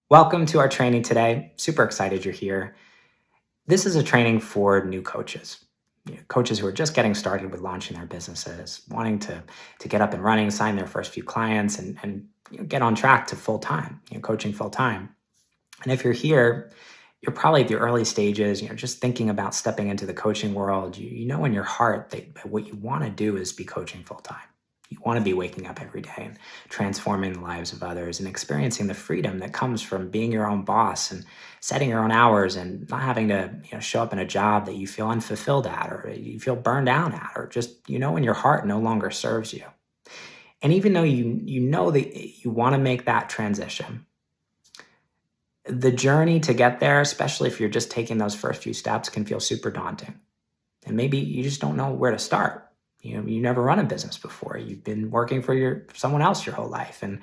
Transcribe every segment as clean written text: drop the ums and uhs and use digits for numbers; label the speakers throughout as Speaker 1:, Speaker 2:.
Speaker 1: Welcome to our training today. Super excited you're here. This is a training for new coaches, coaches who are just getting started with launching their businesses, wanting to get up and running, sign their first few clients, and get on track to full time, coaching full time. And if you're here, you're probably at the early stages, just thinking about stepping into the coaching world. You know in your heart that what you want to do is be coaching full time. You want to be waking up every day and transforming the lives of others and experiencing the freedom that comes from being your own boss and setting your own hours and not having to show up in a job that you feel unfulfilled at or you feel burned out at or just in your heart no longer serves you. And even though you know that you want to make that transition, the journey to get there, especially if you're just taking those first few steps, can feel super daunting. And maybe you just don't know where to start. You never run a business before. You've been working for someone else your whole life. And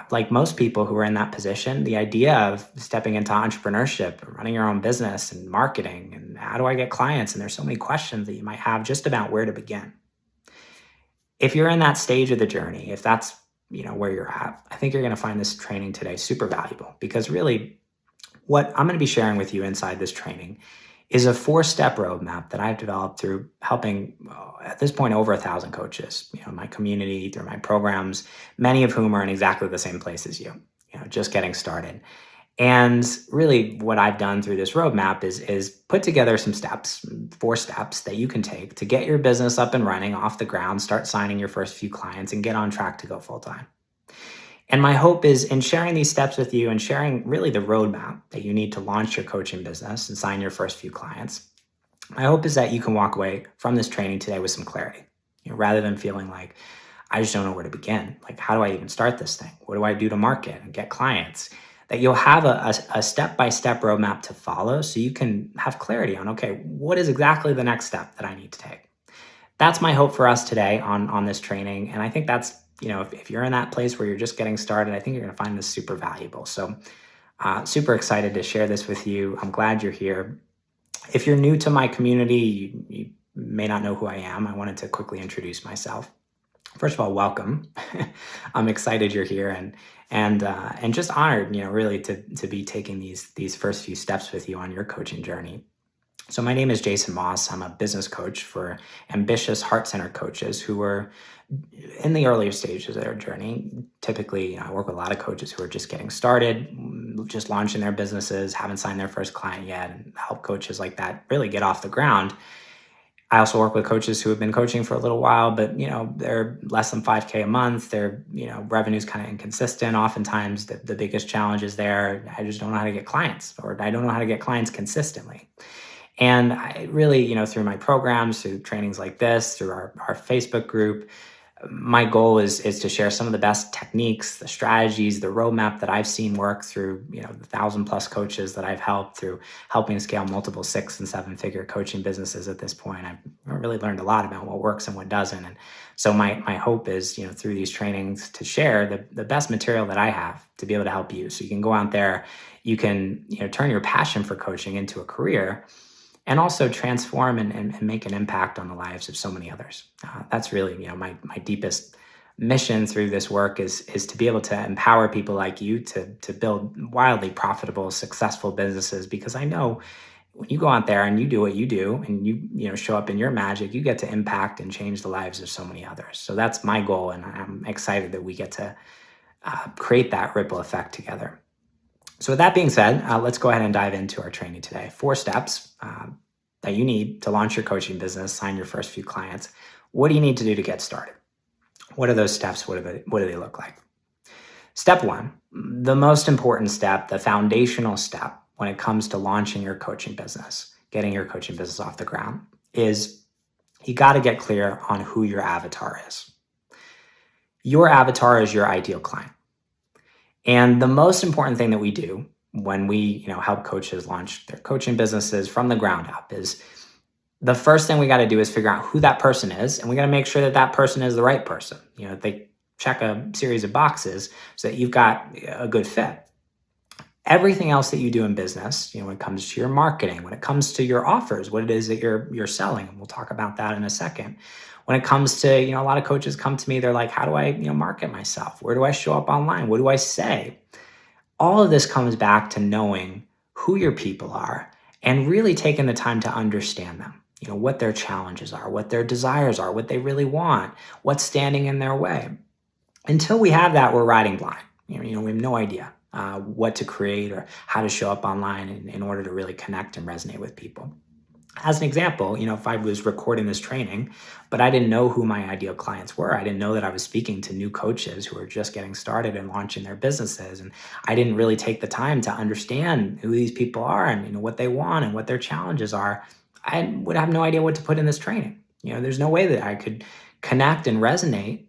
Speaker 1: like most people who are in that position, the idea of stepping into entrepreneurship, running your own business and marketing, and how do I get clients? And there's so many questions that you might have just about where to begin. If you're in that stage of the journey, if that's where you're at, I think you're going to find this training today super valuable, because really what I'm going to be sharing with you inside this training is a 4-step roadmap that I've developed through helping, at this point, over 1,000 coaches, in my community, through my programs, many of whom are in exactly the same place as you, just getting started. And really what I've done through this roadmap is put together some steps, 4 steps that you can take to get your business up and running off the ground, start signing your first few clients, and get on track to go full time. And my hope is, in sharing these steps with you and sharing really the roadmap that you need to launch your coaching business and sign your first few clients, my hope is that you can walk away from this training today with some clarity, rather than feeling like, I just don't know where to begin. Like, how do I even start this thing? What do I do to market and get clients? That you'll have a step-by-step roadmap to follow, so you can have clarity on, okay, what is exactly the next step that I need to take? That's my hope for us today on this training. And I think that's, if you're in that place where you're just getting started, I think you're going to find this super valuable. So super excited to share this with you. I'm glad you're here. If you're new to my community, you may not know who I am. I wanted to quickly introduce myself. First of all, welcome. I'm excited you're here and just honored, really to be taking these first few steps with you on your coaching journey. So my name is Jason Moss. I'm a business coach for ambitious, heart-centered coaches who are in the earlier stages of their journey. Typically, I work with a lot of coaches who are just getting started, just launching their businesses, haven't signed their first client yet, and help coaches like that really get off the ground. I also work with coaches who have been coaching for a little while, but they're less than 5K a month. Their revenue's kind of inconsistent. Oftentimes, the biggest challenge is there. I just don't know how to get clients, or I don't know how to get clients consistently. And I really, through my programs, through trainings like this, through our Facebook group, my goal is to share some of the best techniques, the strategies, the roadmap that I've seen work through, the 1,000+ coaches that I've helped through helping scale multiple 6- and 7-figure coaching businesses at this point. I've really learned a lot about what works and what doesn't. And so my hope is, through these trainings, to share the best material that I have to be able to help you. So you can go out there, you can, turn your passion for coaching into a career, and also transform and make an impact on the lives of so many others. That's really, my deepest mission through this work is to be able to empower people like you to build wildly profitable, successful businesses. Because I know when you go out there and you do what you do, and you show up in your magic, you get to impact and change the lives of so many others. So that's my goal, and I'm excited that we get to create that ripple effect together. So with that being said, let's go ahead and dive into our training today. 4 steps that you need to launch your coaching business, sign your first few clients. What do you need to do to get started? What are those steps? What do they look like? Step 1, the most important step, the foundational step when it comes to launching your coaching business, getting your coaching business off the ground, is you got to get clear on who your avatar is. Your avatar is your ideal client. And the most important thing that we do when we, help coaches launch their coaching businesses from the ground up is the first thing we got to do is figure out who that person is. And we got to make sure that that person is the right person. They check a series of boxes so that you've got a good fit. Everything else that you do in business, when it comes to your marketing, when it comes to your offers, what it is that you're selling, and we'll talk about that in a second. When it comes to, a lot of coaches come to me, they're like, how do I, market myself? Where do I show up online? What do I say? All of this comes back to knowing who your people are and really taking the time to understand them. What their challenges are, what their desires are, what they really want, what's standing in their way. Until we have that, we're riding blind. We have no idea what to create or how to show up online in order to really connect and resonate with people. As an example, if I was recording this training, but I didn't know who my ideal clients were, I didn't know that I was speaking to new coaches who are just getting started and launching their businesses, and I didn't really take the time to understand who these people are and what they want and what their challenges are, I would have no idea what to put in this training. There's no way that I could connect and resonate,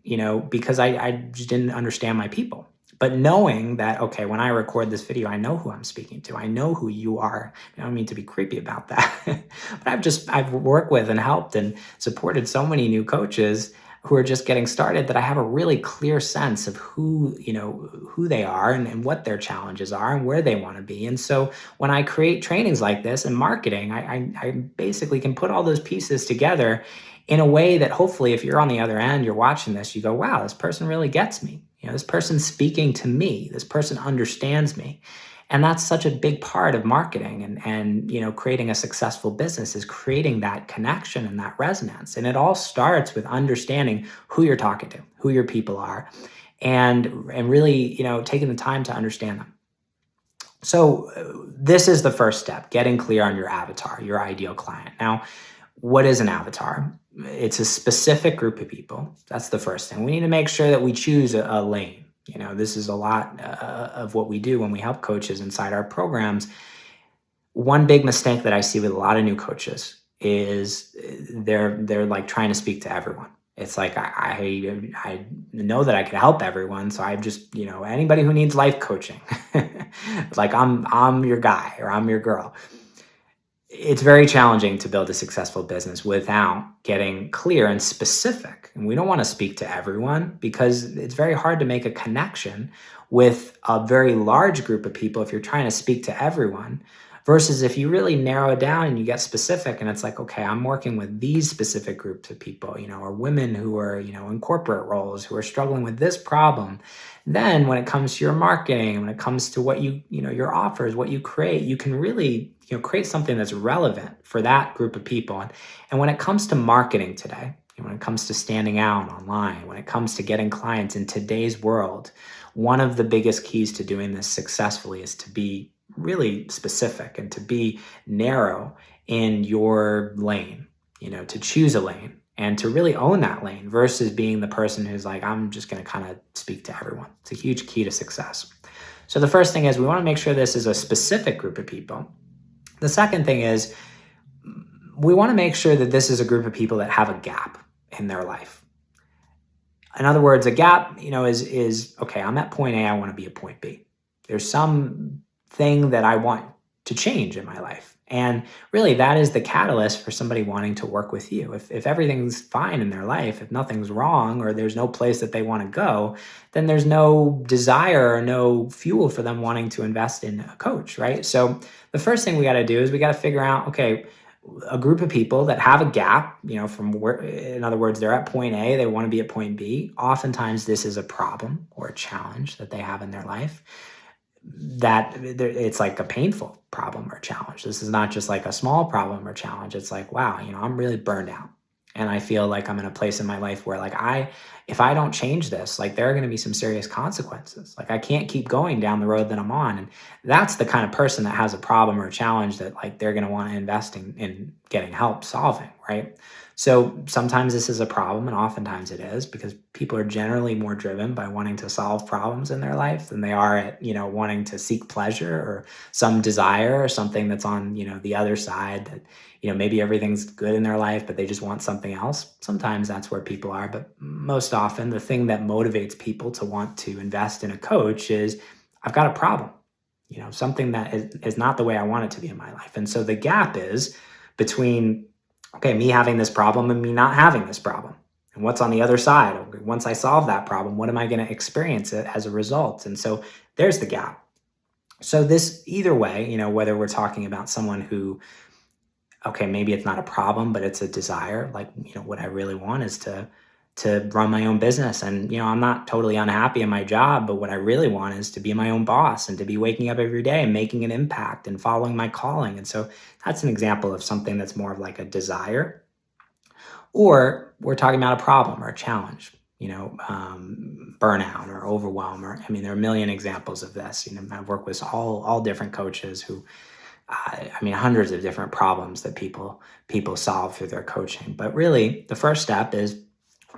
Speaker 1: because I just didn't understand my people. But knowing that, okay, when I record this video, I know who I'm speaking to. I know who you are. I don't mean to be creepy about that. But I've worked with and helped and supported so many new coaches who are just getting started that I have a really clear sense of who they are and what their challenges are and where they want to be. And so when I create trainings like this and marketing, I basically can put all those pieces together in a way that hopefully if you're on the other end, you're watching this, you go, wow, this person really gets me. This person's speaking to me. This person understands me. And that's such a big part of marketing and creating a successful business is creating that connection and that resonance. And it all starts with understanding who you're talking to, who your people are, and really, taking the time to understand them. So this is the first step, getting clear on your avatar, your ideal client. Now, what is an avatar? It's a specific group of people. That's the first thing. We need to make sure that we choose a lane. This is a lot of what we do when we help coaches inside our programs. One big mistake that I see with a lot of new coaches is they're like trying to speak to everyone. It's like, I know that I can help everyone. So I just, anybody who needs life coaching, like I'm your guy or I'm your girl. It's very challenging to build a successful business without getting clear and specific. And we don't want to speak to everyone because it's very hard to make a connection with a very large group of people if you're trying to speak to everyone, versus if you really narrow it down and you get specific and it's like, okay, I'm working with these specific groups of people, or women who are, in corporate roles who are struggling with this problem. Then when it comes to your marketing, when it comes to what your offers, what you create, you can really, create something that's relevant for that group of people. And when it comes to marketing today, when it comes to standing out online, when it comes to getting clients in today's world, one of the biggest keys to doing this successfully is to be really specific and to be narrow in your lane, to choose a lane and to really own that lane versus being the person who's like, I'm just going to kind of speak to everyone. It's a huge key to success. So the first thing is we want to make sure this is a specific group of people. The second thing is we want to make sure that this is a group of people that have a gap in their life. In other words, a gap, is okay, I'm at point A, I want to be at point B. There's some thing that I want to change in my life. And really that is the catalyst for somebody wanting to work with you. If everything's fine in their life, if nothing's wrong or there's no place that they want to go, then there's no desire or no fuel for them wanting to invest in a coach, right? So the first thing we got to do is we got to figure out, okay, a group of people that have a gap, from where, in other words, they're at point A, they want to be at point B. Oftentimes this is a problem or a challenge that they have in their life. That it's like a painful problem or challenge. This is not just like a small problem or challenge. It's like, wow, I'm really burned out. And I feel like I'm in a place in my life where like if I don't change this, like there are going to be some serious consequences. Like I can't keep going down the road that I'm on. And that's the kind of person that has a problem or a challenge that like they're going to want to invest in getting help solving, right? So sometimes this is a problem and oftentimes it is because people are generally more driven by wanting to solve problems in their life than they are at, wanting to seek pleasure or some desire or something that's on, the other side that, maybe everything's good in their life, but they just want something else. Sometimes that's where people are, but most often the thing that motivates people to want to invest in a coach is I've got a problem, something that is not the way I want it to be in my life. And so the gap is between okay, me having this problem and me not having this problem. And what's on the other side? Once I solve that problem, what am I going to experience it as a result? And so there's the gap. So this, either way, whether we're talking about someone who, okay, maybe it's not a problem, but it's a desire. Like, what I really want is to to run my own business. And, I'm not totally unhappy in my job, but what I really want is to be my own boss and to be waking up every day and making an impact and following my calling. And so that's an example of something that's more of like a desire. Or we're talking about a problem or a challenge, burnout or overwhelm, or there are a million examples of this. I've worked with all different coaches who, hundreds of different problems that people solve through their coaching. But really, the first step is,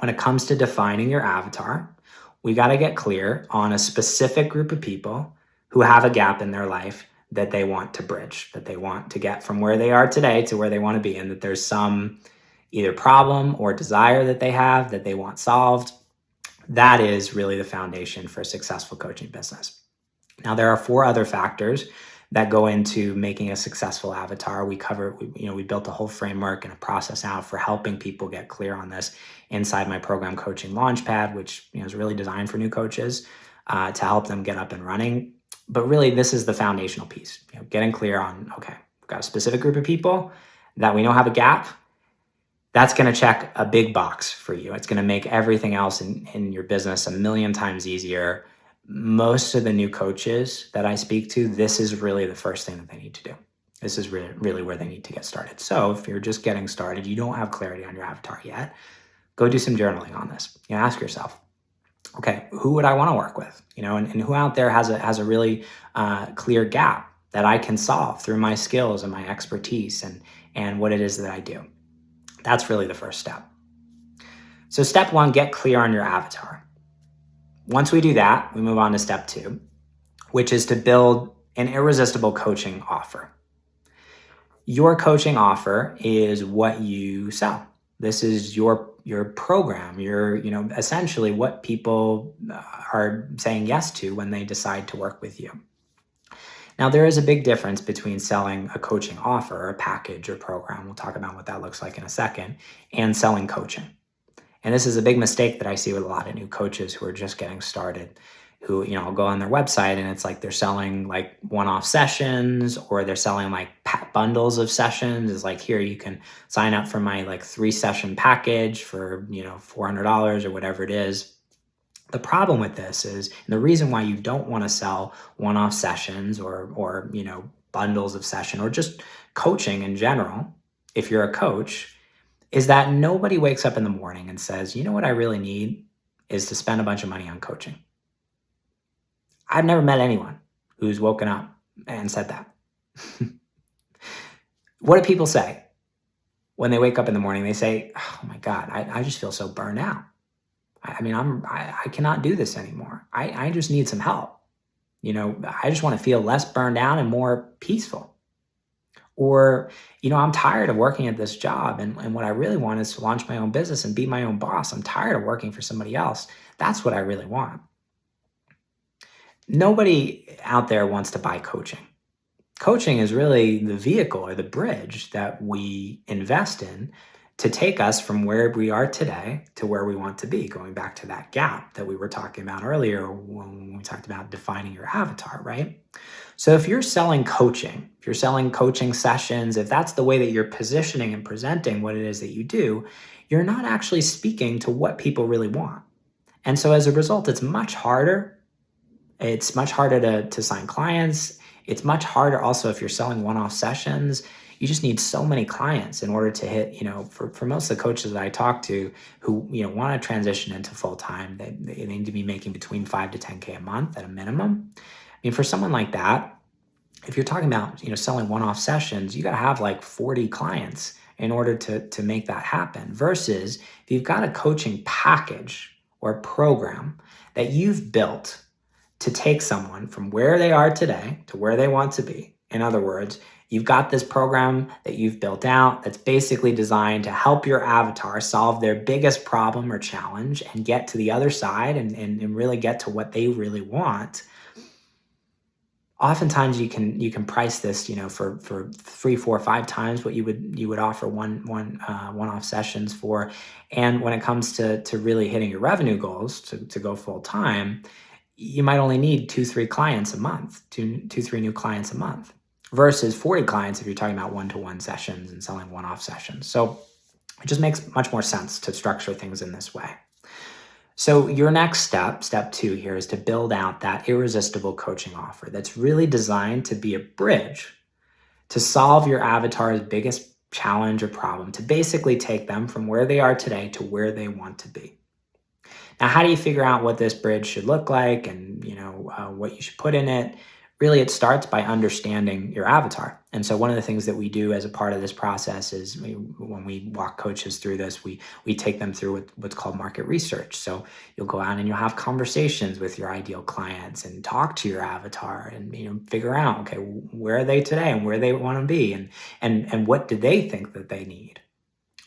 Speaker 1: when it comes to defining your avatar, we got to get clear on a specific group of people who have a gap in their life that they want to bridge, that they want to get from where they are today to where they want to be, and that there's some either problem or desire that they have that they want solved. That is really the foundation for a successful coaching business. Now, there are 4 other factors that go into making a successful avatar. We built a whole framework and a process out for helping people get clear on this inside my program Coaching Launchpad, which is really designed for new coaches to help them get up and running. But really, this is the foundational piece, getting clear on, okay, we've got a specific group of people that we know have a gap. That's going to check a big box for you. It's going to make everything else in your business a million times easier. Most of the new coaches that I speak to, this is really the first thing that they need to do. This is really where they need to get started. So if you're just getting started, you don't have clarity on your avatar yet, go do some journaling on this. Ask yourself, okay, who would I want to work with? And who out there has a really clear gap that I can solve through my skills and my expertise and what it is that I do. That's really the first step. So step 1, get clear on your avatar. Once we do that, we move on to step 2, which is to build an irresistible coaching offer. Your coaching offer is what you sell. This is your program, essentially what people are saying yes to when they decide to work with you. Now, there is a big difference between selling a coaching offer, or a package or program, we'll talk about what that looks like in a second, and selling coaching. And this is a big mistake that I see with a lot of new coaches who are just getting started, who, I'll go on their website and it's like they're selling like one-off sessions, or they're selling like bundles of sessions. It's like, here, you can sign up for my like 3-session package for, $400 or whatever it is. The problem with this is, and the reason why you don't want to sell one-off sessions or bundles of session, or just coaching in general, if you're a coach, is that nobody wakes up in the morning and says, what I really need is to spend a bunch of money on coaching. I've never met anyone who's woken up and said that. What do people say when they wake up in the morning? They say, oh my God, I just feel so burned out. I cannot do this anymore. I just need some help. I just want to feel less burned out and more peaceful. Or, I'm tired of working at this job, and what I really want is to launch my own business and be my own boss. I'm tired of working for somebody else. That's what I really want. Nobody out there wants to buy coaching. Coaching is really the vehicle or the bridge that we invest in to take us from where we are today to where we want to be, going back to that gap that we were talking about earlier when we talked about defining your avatar, right? So if you're selling coaching, if you're selling coaching sessions, if that's the way that you're positioning and presenting what it is that you do, you're not actually speaking to what people really want. And so as a result, it's much harder. It's much harder to sign clients. It's much harder also if you're selling one-off sessions. You just need so many clients in order to hit, for most of the coaches that I talk to who, want to transition into full-time, they need to be making between 5 to 10K a month at a minimum. For someone like that, if you're talking about, selling one-off sessions, you got to have like 40 clients in order to make that happen. Versus if you've got a coaching package or program that you've built to take someone from where they are today to where they want to be. In other words, you've got this program that you've built out that's basically designed to help your avatar solve their biggest problem or challenge and get to the other side and really get to what they really want. Oftentimes you can price this, for 3, 4, 5 times what you would offer one-off sessions for. And when it comes to really hitting your revenue goals to go full time, you might only need 2, 3 clients a month, 2, 3 new clients a month, versus 40 clients if you're talking about one-to-one sessions and selling one-off sessions. So it just makes much more sense to structure things in this way. So your next step, step 2 here, is to build out that irresistible coaching offer that's really designed to be a bridge to solve your avatar's biggest challenge or problem, to basically take them from where they are today to where they want to be. Now, how do you figure out what this bridge should look like and what you should put in it? Really, it starts by understanding your avatar. And so one of the things that we do as a part of this process is when we walk coaches through this, we take them through what's called market research. So you'll go out and you'll have conversations with your ideal clients and talk to your avatar and figure out, okay, where are they today and where they want to be and what do they think that they need.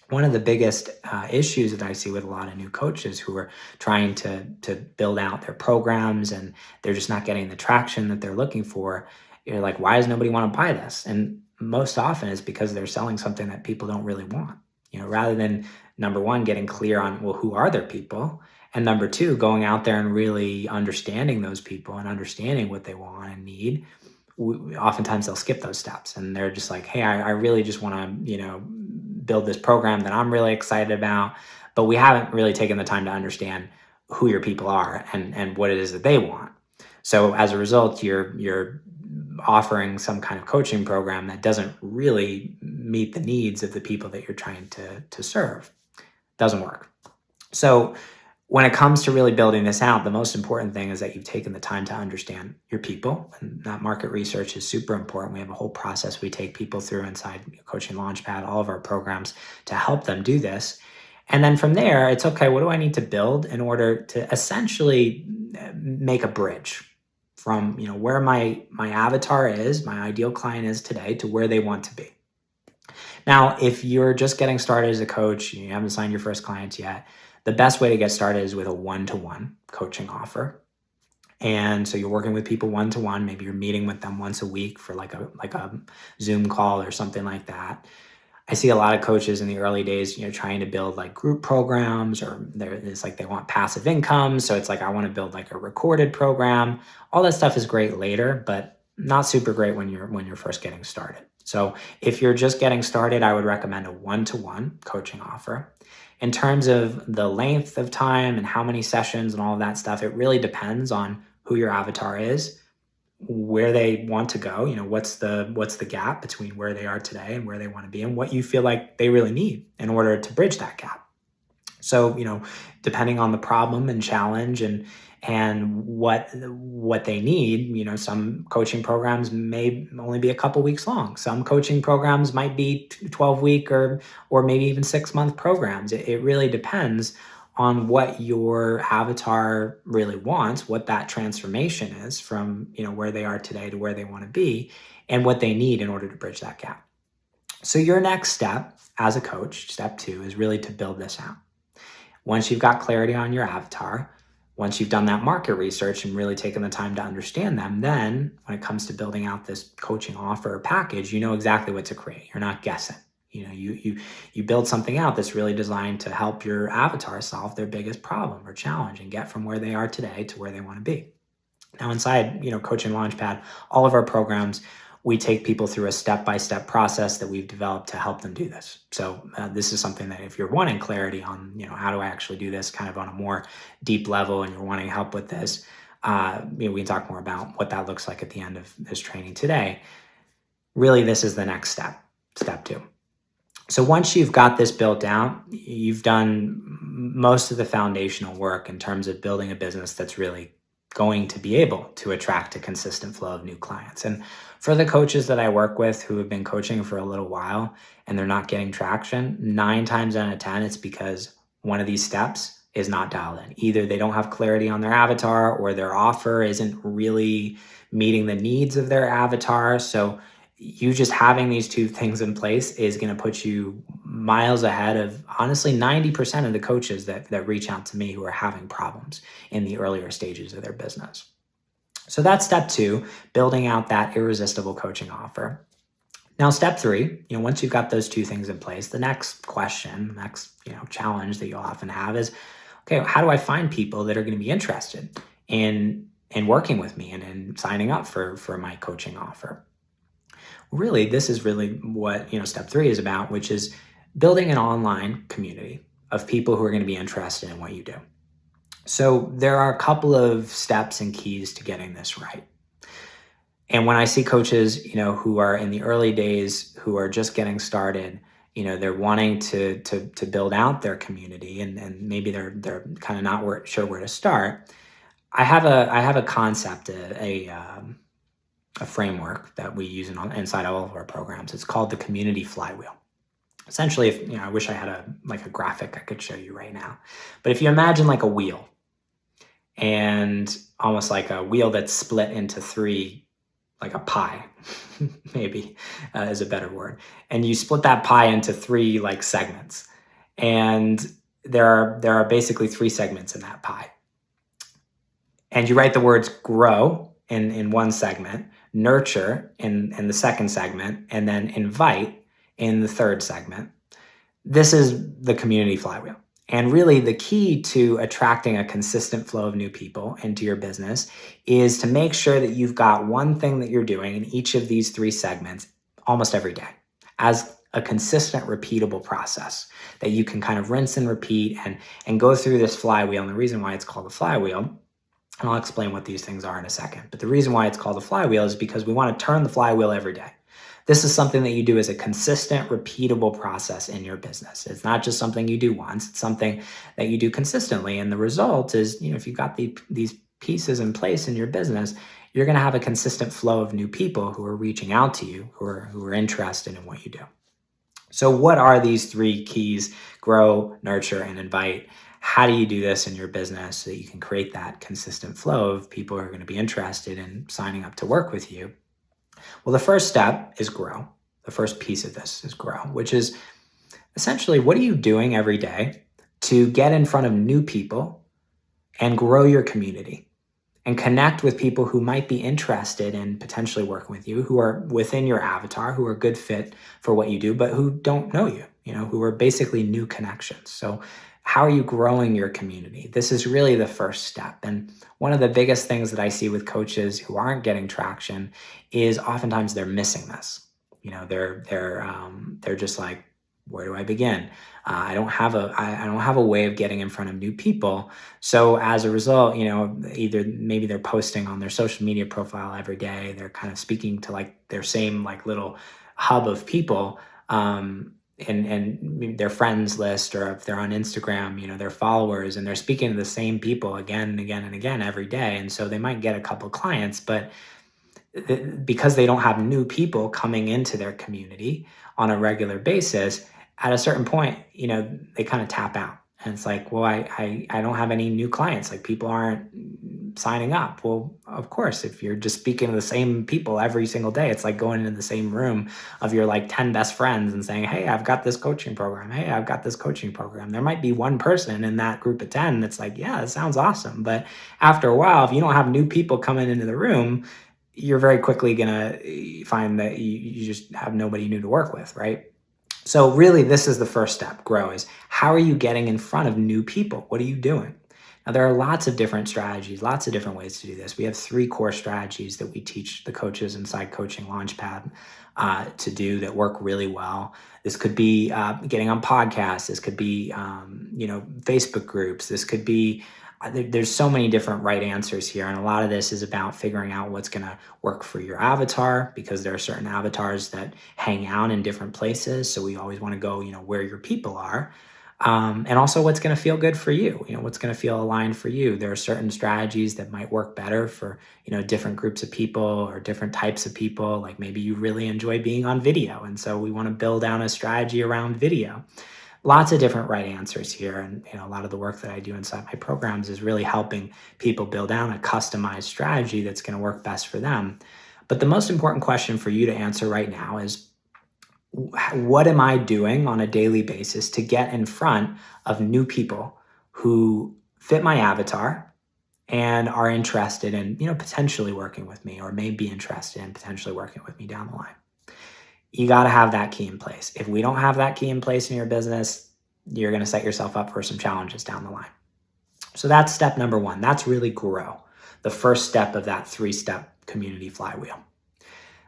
Speaker 1: One of the biggest issues that I see with a lot of new coaches who are trying to build out their programs and they're just not getting the traction that they're looking for. You're like, why does nobody want to buy this? And most often it's because they're selling something that people don't really want. Rather than number one, getting clear on, well, who are their people? And number two, going out there and really understanding those people and understanding what they want and need. Oftentimes they'll skip those steps and they're just like, hey, I really just want to, build this program that I'm really excited about, but we haven't really taken the time to understand who your people are and what it is that they want. So as a result, you're offering some kind of coaching program that doesn't really meet the needs of the people that you're trying to serve. Doesn't work. So when it comes to really building this out, the most important thing is that you've taken the time to understand your people. And that market research is super important. We have a whole process we take people through inside Coaching Launchpad, all of our programs, to help them do this. And then from there, it's okay, what do I need to build in order to essentially make a bridge from where my avatar is, my ideal client is today, to where they want to be. Now, if you're just getting started as a coach, you haven't signed your first clients yet, the best way to get started is with a one-to-one coaching offer. And so you're working with people one-to-one. Maybe you're meeting with them once a week for like a Zoom call or something like that. I see a lot of coaches in the early days, trying to build like group programs, or it's like they want passive income. So it's like, I want to build like a recorded program. All that stuff is great later, but not super great when you're first getting started. So if you're just getting started, I would recommend a one-to-one coaching offer. In terms of the length of time and how many sessions and all of that stuff, it really depends on who your avatar is, where they want to go, what's the gap between where they are today and where they want to be, and what you feel like they really need in order to bridge that gap. So, depending on the problem and challenge and what they need, some coaching programs may only be a couple weeks long. Some coaching programs might be 12-week or maybe even 6-month programs. It really depends on what your avatar really wants, what that transformation is from, where they are today to where they want to be, and what they need in order to bridge that gap. So your next step as a coach, step 2, is really to build this out. Once you've got clarity on your avatar, once you've done that market research and really taken the time to understand them, then when it comes to building out this coaching offer or package, you know exactly what to create. You're not guessing. You build something out that's really designed to help your avatar solve their biggest problem or challenge and get from where they are today to where they want to be. Now inside, Coaching Launchpad, all of our programs, we take people through a step-by-step process that we've developed to help them do this. So this is something that if you're wanting clarity on, how do I actually do this kind of on a more deep level, and you're wanting help with this, we can talk more about what that looks like at the end of this training today. Really, this is the next step, step 2. So once you've got this built out, you've done most of the foundational work in terms of building a business that's really going to be able to attract a consistent flow of new clients. And for the coaches that I work with who have been coaching for a little while and they're not getting traction, 9 times out of 10, it's because one of these steps is not dialed in. Either they don't have clarity on their avatar, or their offer isn't really meeting the needs of their avatar. So you just having these 2 things in place is going to put you miles ahead of, honestly, 90% of the coaches that reach out to me who are having problems in the earlier stages of their business. So that's step 2, building out that irresistible coaching offer. Now, step 3, once you've got those 2 things in place, the next question, challenge that you'll often have is, okay, how do I find people that are going to be interested in working with me and in signing up for my coaching offer? Really, this is really what step 3 is about, which is building an online community of people who are going to be interested in what you do. So there are a couple of steps and keys to getting this right. And when I see coaches, who are in the early days, who are just getting started, they're wanting to build out their community, and maybe they're kind of not sure where to start. I have a concept, a framework that we use inside all of our programs. It's called the community flywheel. Essentially, if I wish I had a graphic I could show you right now, but if you imagine like a wheel, and almost like a wheel that's split into three, like a pie, maybe is a better word. And you split that pie into three like segments, and there are basically three segments in that pie. And you write the words grow in one segment, nurture in the second segment, and then invite in the third segment. This is the community flywheel. And really the key to attracting a consistent flow of new people into your business is to make sure that you've got one thing that you're doing in each of these three segments almost every day as a consistent, repeatable process that you can kind of rinse and repeat and go through this flywheel. And the reason why it's called a flywheel, and I'll explain what these things are in a second, but the reason why it's called a flywheel is because we want to turn the flywheel every day. This is something that you do as a consistent, repeatable process in your business. It's not just something you do once, it's something that you do consistently. And the result is, if you've got these pieces in place in your business, you're going to have a consistent flow of new people who are reaching out to you, who are interested in what you do. So what are these three keys? Grow, nurture, and invite. How do you do this in your business so that you can create that consistent flow of people who are going to be interested in signing up to work with you? Well, the first step is grow. The first piece of this is grow, which is essentially, what are you doing every day to get in front of new people and grow your community and connect with people who might be interested in potentially working with you, who are within your avatar, who are a good fit for what you do, but who don't know you, who are basically new connections. So how are you growing your community? This is really the first step. And one of the biggest things that I see with coaches who aren't getting traction is oftentimes they're missing this. They're just like, where do I begin? I don't have a way of getting in front of new people. So as a result, either maybe they're posting on their social media profile every day. They're kind of speaking to like their same like little hub of people. And their friends list, or if they're on Instagram, their followers, and they're speaking to the same people again and again and again every day. And so they might get a couple clients, but because they don't have new people coming into their community on a regular basis, at a certain point, they kind of tap out. And it's like, well, I don't have any new clients. Like, people aren't signing up. Well, of course, if you're just speaking to the same people every single day, it's like going into the same room of your like 10 best friends and saying, hey, I've got this coaching program. Hey, I've got this coaching program. There might be one person in that group of 10 that's like, yeah, that sounds awesome. But after a while, if you don't have new people coming into the room, you're very quickly going to find that you just have nobody new to work with, right? So really, this is the first step, grow, is how are you getting in front of new people? What are you doing? Now, there are lots of different strategies, lots of different ways to do this. We have 3 core strategies that we teach the coaches inside Coaching Launchpad to do that work really well. This could be getting on podcasts. This could be, Facebook groups. This could be, there's so many different right answers here. And a lot of this is about figuring out what's going to work for your avatar, because there are certain avatars that hang out in different places. So we always want to go, where your people are. And also what's going to feel good for you, what's going to feel aligned for you. There are certain strategies that might work better for, different groups of people or different types of people. Like maybe you really enjoy being on video. And so we want to build down a strategy around video. Lots of different right answers here. And a lot of the work that I do inside my programs is really helping people build down a customized strategy that's going to work best for them. But the most important question for you to answer right now is, what am I doing on a daily basis to get in front of new people who fit my avatar and are interested in, potentially working with me, or may be interested in potentially working with me down the line? You got to have that key in place. If we don't have that key in place in your business, you're going to set yourself up for some challenges down the line. So that's step number 1. That's really grow, the first step of that 3-step community flywheel.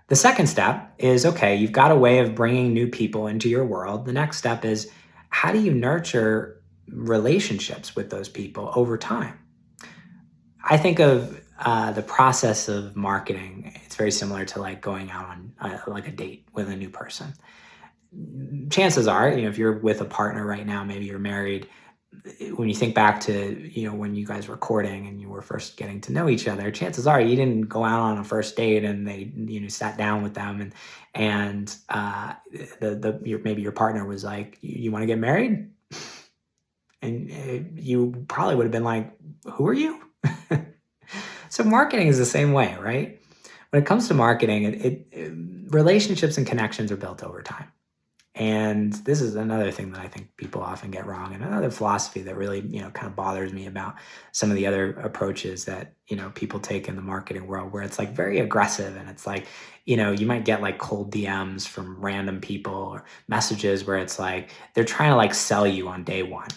Speaker 1: The second step is, okay, you've got a way of bringing new people into your world. The next step is, how do you nurture relationships with those people over time? I think of the process of marketing. It's very similar to like going out on like a date with a new person. Chances are, if you're with a partner right now, maybe you're married, when you think back to, when you guys were courting and you were first getting to know each other, chances are you didn't go out on a first date and they, sat down with them and maybe your partner was like, you want to get married? And you probably would have been like, who are you? So marketing is the same way, right? When it comes to marketing, relationships and connections are built over time. And this is another thing that I think people often get wrong, and another philosophy that really, kind of bothers me about some of the other approaches that, people take in the marketing world, where it's like very aggressive, and it's like, you might get like cold DMs from random people or messages where it's like they're trying to like sell you on day one.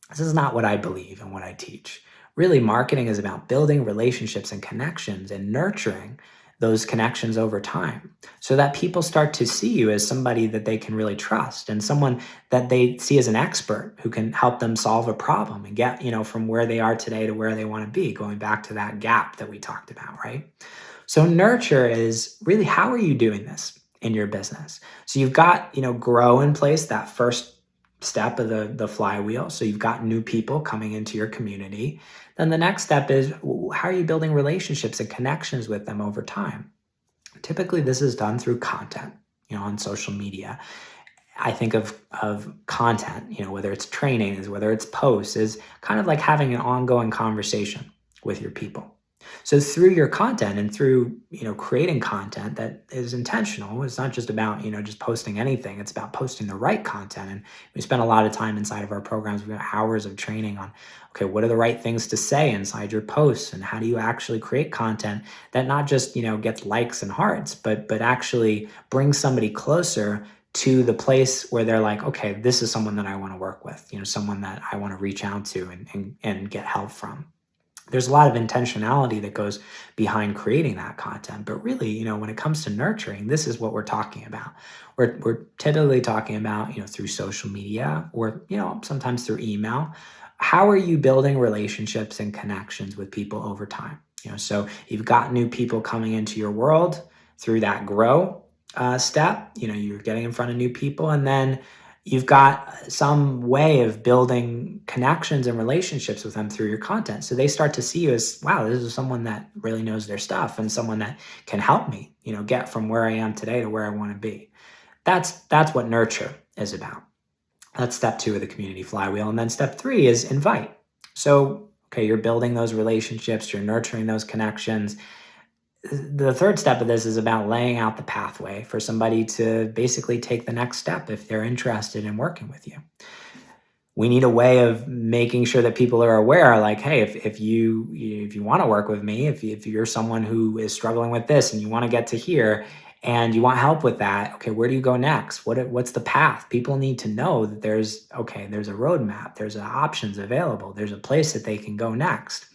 Speaker 1: This is not what I believe and what I teach. Really, marketing is about building relationships and connections and nurturing those connections over time so that people start to see you as somebody that they can really trust and someone that they see as an expert who can help them solve a problem and get, from where they are today to where they want to be, going back to that gap that we talked about, right? So nurture is really, how are you doing this in your business? So you've got, grow in place, that first step of the flywheel. So you've got new people coming into your community. Then the next step is, how are you building relationships and connections with them over time? Typically, this is done through content, on social media. I think of content, whether it's trainings, whether it's posts, is kind of like having an ongoing conversation with your people. So through your content and through, creating content that is intentional, it's not just about, just posting anything. It's about posting the right content. And we spend a lot of time inside of our programs. We've got hours of training on, okay, what are the right things to say inside your posts, and how do you actually create content that not just, gets likes and hearts, but actually brings somebody closer to the place where they're like, okay, this is someone that I want to work with, someone that I want to reach out to and get help from. There's a lot of intentionality that goes behind creating that content. But really, when it comes to nurturing, this is what we're talking about. We're typically talking about, through social media or, sometimes through email. How are you building relationships and connections with people over time? So you've got new people coming into your world through that grow step. You're getting in front of new people, and then you've got some way of building connections and relationships with them through your content. So they start to see you as, wow, this is someone that really knows their stuff and someone that can help me, get from where I am today to where I want to be. That's what nurture is about. That's step 2 of the community flywheel. And then step 3 is invite. So, okay, you're building those relationships, you're nurturing those connections. The third step of this is about laying out the pathway for somebody to basically take the next step if they're interested in working with you. We need a way of making sure that people are aware, like, hey, if you want to work with me, if you're someone who is struggling with this and you want to get to here and you want help with that, okay, where do you go next? What's the path? People need to know that there's a roadmap, there's options available, there's a place that they can go next.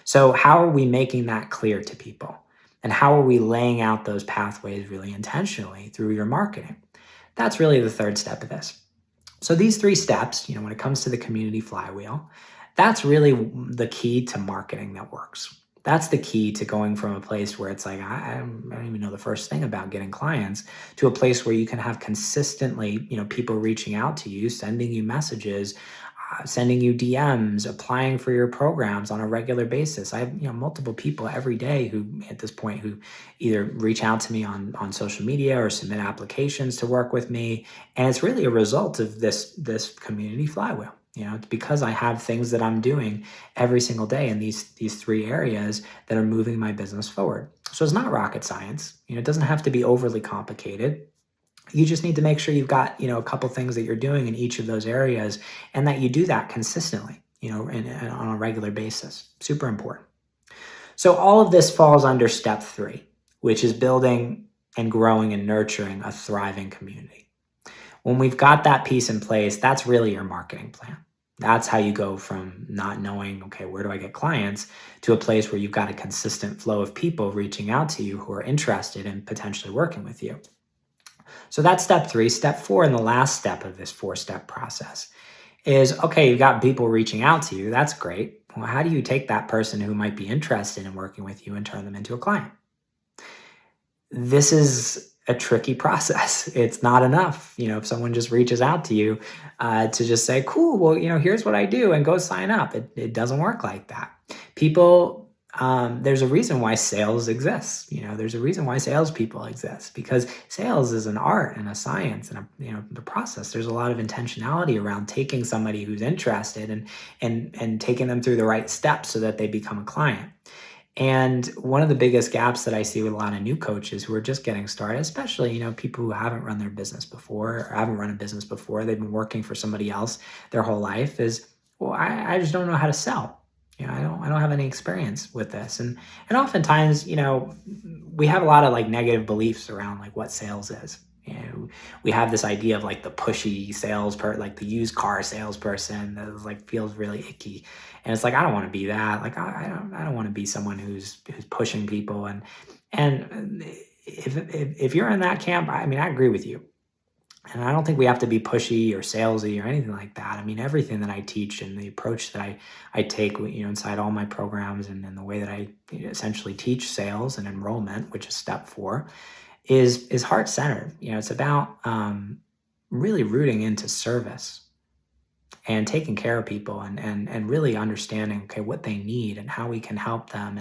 Speaker 1: So how are we making that clear to people? And how are we laying out those pathways really intentionally through your marketing? That's really the third step of this. So these 3 steps, when it comes to the community flywheel, that's really the key to marketing that works. That's the key to going from a place where it's like, I don't even know the first thing about getting clients, to a place where you can have consistently, people reaching out to you, sending you messages, sending you DMs, applying for your programs on a regular basis. I have multiple people every day who at this point who either reach out to me on social media or submit applications to work with me. And it's really a result of this community flywheel. It's because I have things that I'm doing every single day in these 3 areas that are moving my business forward. So it's not rocket science. It doesn't have to be overly complicated. You just need to make sure you've got, a couple things that you're doing in each of those areas, and that you do that consistently, and on a regular basis. Super important. So all of this falls under step 3, which is building and growing and nurturing a thriving community. When we've got that piece in place, that's really your marketing plan. That's how you go from not knowing, okay, where do I get clients, to a place where you've got a consistent flow of people reaching out to you who are interested in potentially working with you. So that's step 3. Step 4, and the last step of this 4-step process is, okay, you've got people reaching out to you. That's great. Well, how do you take that person who might be interested in working with you and turn them into a client? This is a tricky process. It's not enough, if someone just reaches out to you to just say, "Cool, well, here's what I do," and go sign up. It doesn't work like that. People, there's a reason why sales exists. There's a reason why salespeople exist, because sales is an art and a science and the process. There's a lot of intentionality around taking somebody who's interested and taking them through the right steps so that they become a client. And one of the biggest gaps that I see with a lot of new coaches who are just getting started, especially, people who haven't run their business before or haven't run a business before, they've been working for somebody else their whole life, is, well, I just don't know how to sell. I don't have any experience with this. And oftentimes, we have a lot of like negative beliefs around like what sales is. We have this idea of like the pushy like the used car salesperson that is like feels really icky, and it's like I don't want to be that. Like I don't want to be someone who's pushing people. And if you're in that camp, I agree with you. And I don't think we have to be pushy or salesy or anything like that. Everything that I teach and the approach that I take, inside all my programs and the way that I essentially teach sales and enrollment, which is step 4, is heart-centered. It's about really rooting into service and taking care of people and really understanding, okay, what they need and how we can help them.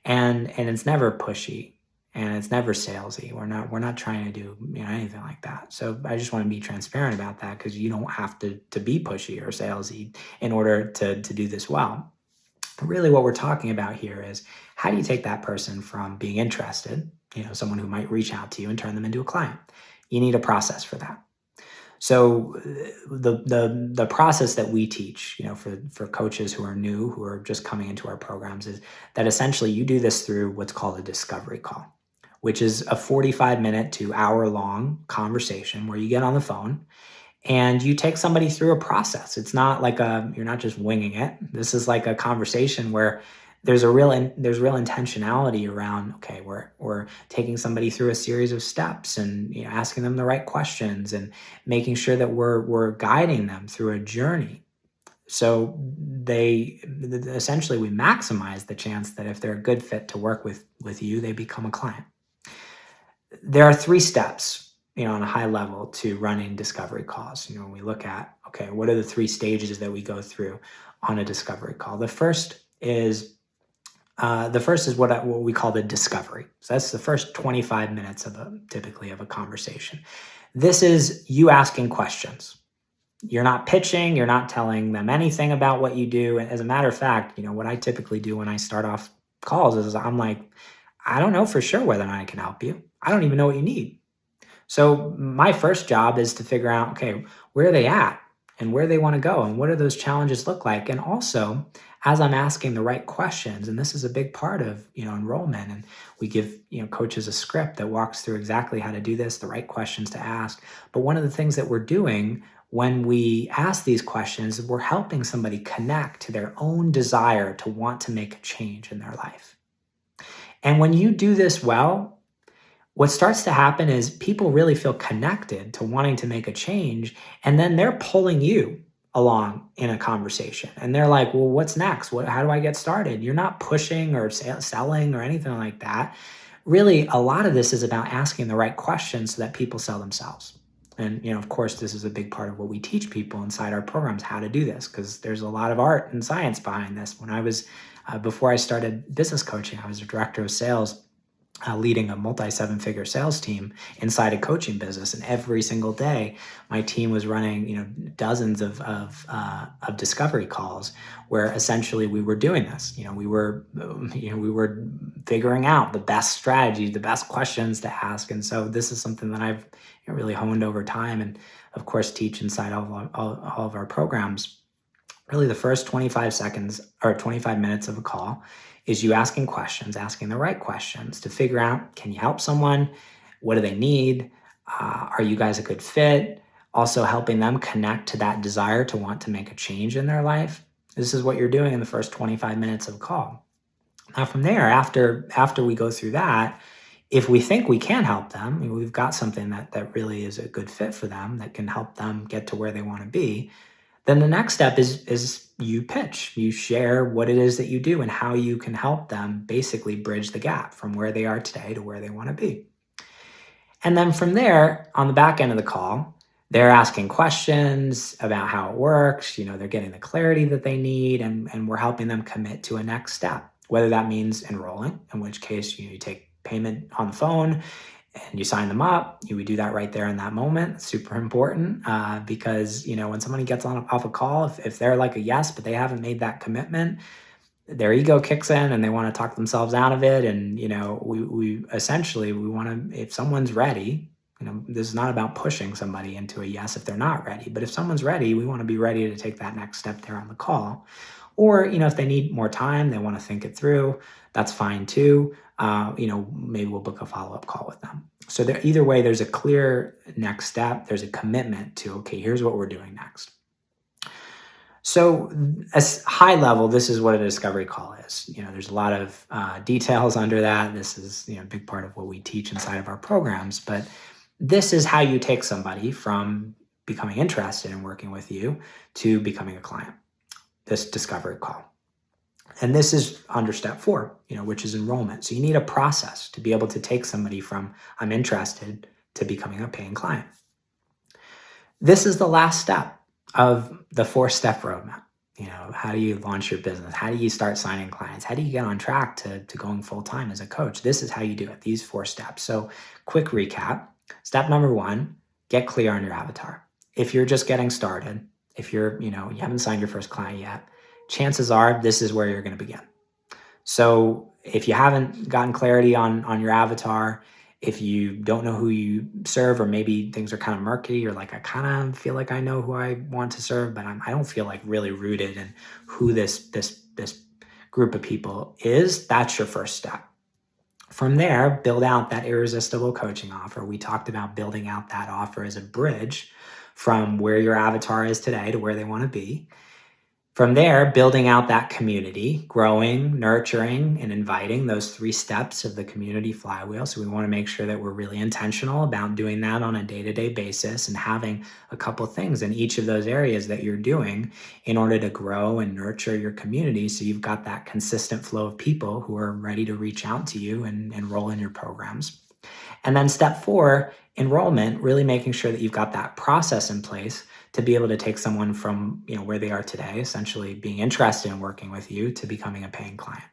Speaker 1: And it's never pushy and it's never salesy. We're not trying to do anything like that. So I just want to be transparent about that, because you don't have to be pushy or salesy in order to do this well. Really what we're talking about here is, how do you take that person from being interested, someone who might reach out to you, and turn them into a client? You need a process for that. So the process that we teach, for coaches who are new, who are just coming into our programs, is that essentially you do this through what's called a discovery call, which is a 45-minute to hour-long conversation where you get on the phone and you take somebody through a process. It's not like you're not just winging it. This is like a conversation where there's real intentionality around, okay, we're taking somebody through a series of steps and asking them the right questions and making sure that we're guiding them through a journey. So essentially we maximize the chance that if they're a good fit to work with you, they become a client. There are 3 steps, on a high level, to running discovery calls. When we look at, okay, what are the 3 stages that we go through on a discovery call? The first is what we call the discovery. So that's the first 25 minutes typically of a conversation. This is you asking questions. You're not pitching. You're not telling them anything about what you do. As a matter of fact, what I typically do when I start off calls is I'm like, I don't know for sure whether or not I can help you. I don't even know what you need. So my first job is to figure out, okay, where are they at and where they want to go and what do those challenges look like? And also, as I'm asking the right questions, and this is a big part of, enrollment, and we give, coaches a script that walks through exactly how to do this, the right questions to ask. But one of the things that we're doing when we ask these questions, we're helping somebody connect to their own desire to want to make a change in their life. And when you do this well, what starts to happen is people really feel connected to wanting to make a change, and then they're pulling you along in a conversation. And they're like, well, what's next? How do I get started? You're not pushing or selling or anything like that. Really, a lot of this is about asking the right questions so that people sell themselves. And, of course, this is a big part of what we teach people inside our programs, how to do this, because there's a lot of art and science behind this. When I was, before I started business coaching, I was a director of sales, leading a multi-7-figure sales team inside a coaching business. And every single day, my team was running, dozens of discovery calls where essentially we were doing this. We were figuring out the best strategies, the best questions to ask. And so this is something that I've really honed over time, and of course teach inside all of our programs. Really, the first 25 seconds or 25 minutes of a call is you asking questions, asking the right questions to figure out, can you help someone? What do they need? Are you guys a good fit? Also helping them connect to that desire to want to make a change in their life. This is what you're doing in the first 25 minutes of a call. Now from there, after we go through that, if we think we can help them, we've got something that really is a good fit for them, that can help them get to where they want to be, Then the next step is you pitch. You share what it is that you do and how you can help them basically bridge the gap from where they are today to where they want to be. And then from there, on the back end of the call, they're asking questions about how it works. They're getting the clarity that they need, and we're helping them commit to a next step, whether that means enrolling, in which case you take payment on the phone and you sign them up. We do that right there in that moment. It's super important because when somebody gets off a call, if they're like a yes, but they haven't made that commitment, their ego kicks in and they want to talk themselves out of it. And we essentially, we want to, if someone's ready, this is not about pushing somebody into a yes if they're not ready, but if someone's ready, we want to be ready to take that next step there on the call. Or if they need more time, they want to think it through, that's fine too. Maybe we'll book a follow-up call with them. So either way, there's a clear next step. There's a commitment to, okay, here's what we're doing next. So as high level, this is what a discovery call is. There's a lot of details under that. This is a big part of what we teach inside of our programs. But this is how you take somebody from becoming interested in working with you to becoming a client, this discovery call. And this is under step 4, which is enrollment. So you need a process to be able to take somebody from I'm interested to becoming a paying client. This is the last step of the 4-step roadmap. How do you launch your business? How do you start signing clients? How do you get on track to going full-time as a coach? This is how you do it, these 4 steps. So quick recap. Step number 1, get clear on your avatar. If you're just getting started, if you haven't signed your first client yet, chances are this is where you're going to begin. So if you haven't gotten clarity on your avatar, if you don't know who you serve, or maybe things are kind of murky, you're like, I kind of feel like I know who I want to serve, but I don't feel like really rooted in who this group of people is, that's your first step. From there, build out that irresistible coaching offer. We talked about building out that offer as a bridge from where your avatar is today to where they want to be. From there, building out that community, growing, nurturing, and inviting, those 3 steps of the community flywheel. So we want to make sure that we're really intentional about doing that on a day-to-day basis and having a couple things in each of those areas that you're doing in order to grow and nurture your community. So you've got that consistent flow of people who are ready to reach out to you and enroll in your programs. And then step 4, enrollment, really making sure that you've got that process in place to be able to take someone from where they are today, essentially being interested in working with you, to becoming a paying client.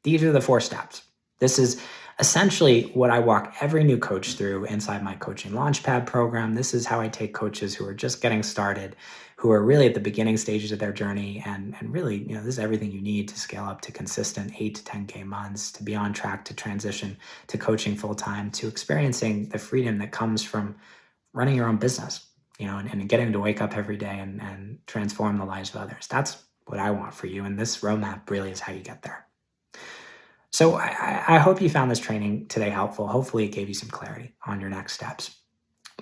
Speaker 1: These are the 4 steps. This is essentially what I walk every new coach through inside my coaching launchpad program. This is how I take coaches who are just getting started, who are really at the beginning stages of their journey, and really, this is everything you need to scale up to consistent 8 to 10K months, to be on track to transition to coaching full-time, to experiencing the freedom that comes from running your own business, and getting to wake up every day and transform the lives of others. That's what I want for you. And this roadmap really is how you get there. So I hope you found this training today helpful. Hopefully it gave you some clarity on your next steps.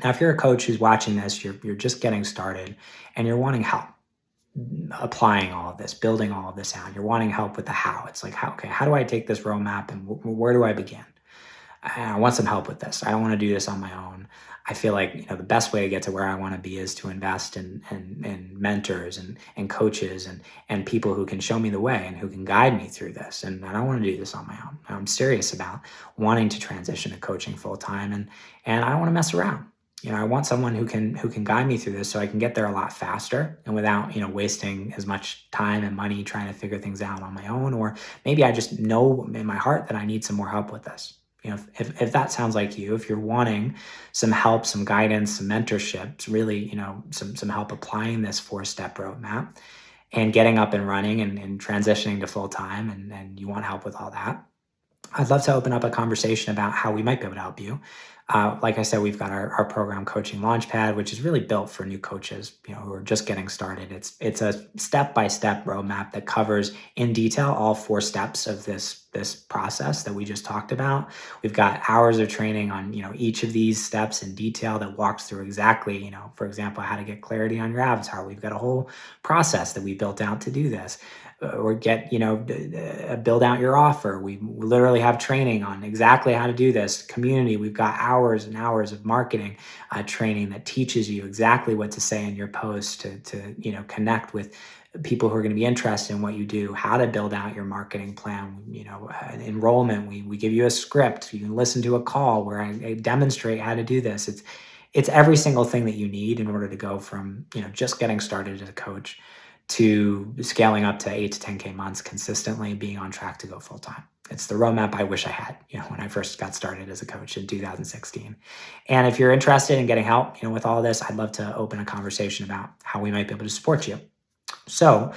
Speaker 1: Now, if you're a coach who's watching this, you're just getting started and you're wanting help applying all of this, building all of this out, you're wanting help with the how. It's like, how do I take this roadmap and where do I begin? I want some help with this. I don't want to do this on my own. I feel like the best way to get to where I want to be is to invest in mentors and coaches and people who can show me the way and who can guide me through this. And I don't want to do this on my own. I'm serious about wanting to transition to coaching full time, and I don't want to mess around. I want someone who can guide me through this so I can get there a lot faster and without wasting as much time and money trying to figure things out on my own. Or maybe I just know in my heart that I need some more help with this. If that sounds like you, if you're wanting some help, some guidance, some mentorship, really, some help applying this 4-step roadmap and getting up and running and transitioning to full time, and you want help with all that, I'd love to open up a conversation about how we might be able to help you. Like I said, we've got our program Coaching Launchpad, which is really built for new coaches, who are just getting started. It's a step-by-step roadmap that covers in detail all 4 steps of this process that we just talked about. We've got hours of training on, each of these steps in detail that walks through exactly, for example, how to get clarity on your avatar. We've got a whole process that we built out to do this. Or get, build out your offer. We literally have training on exactly how to do this. Community, we've got hours hours and hours of marketing training that teaches you exactly what to say in your post to connect with people who are going to be interested in what you do, how to build out your marketing plan, enrollment. We give you a script. You can listen to a call where I demonstrate how to do this. It's every single thing that you need in order to go from, just getting started as a coach to scaling up to 8 to 10K months consistently, being on track to go full time. It's the roadmap I wish I had, when I first got started as a coach in 2016. And if you're interested in getting help, with all this, I'd love to open a conversation about how we might be able to support you. So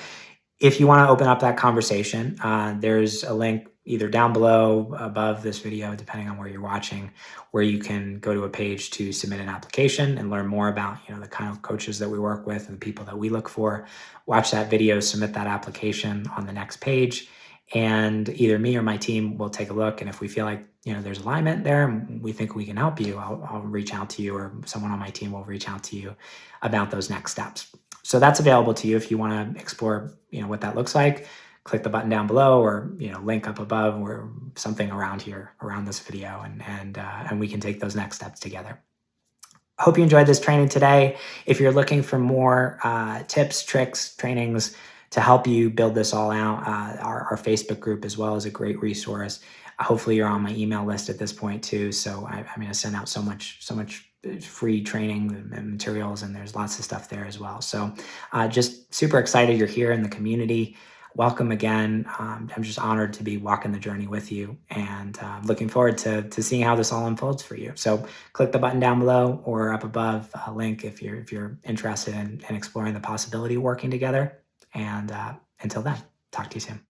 Speaker 1: if you want to open up that conversation, there's a link either down below, above this video, depending on where you're watching, where you can go to a page to submit an application and learn more about the kind of coaches that we work with and the people that we look for. Watch that video, submit that application on the next page, and either me or my team will take a look. And if we feel like there's alignment there and we think we can help you, I'll reach out to you, or someone on my team will reach out to you about those next steps. So that's available to you if you want to explore, what that looks like. Click the button down below, or link up above, or something around here, around this video, and we can take those next steps together. I hope you enjoyed this training today. If you're looking for more tips, tricks, trainings to help you build this all out, our Facebook group as well is a great resource. Hopefully you're on my email list at this point too. So I'm going to send out so much free training and materials, and there's lots of stuff there as well. So just super excited you're here in the community. Welcome again. I'm just honored to be walking the journey with you, and looking forward to seeing how this all unfolds for you. So click the button down below or up above, link if you're interested in exploring the possibility of working together. And until then, talk to you soon.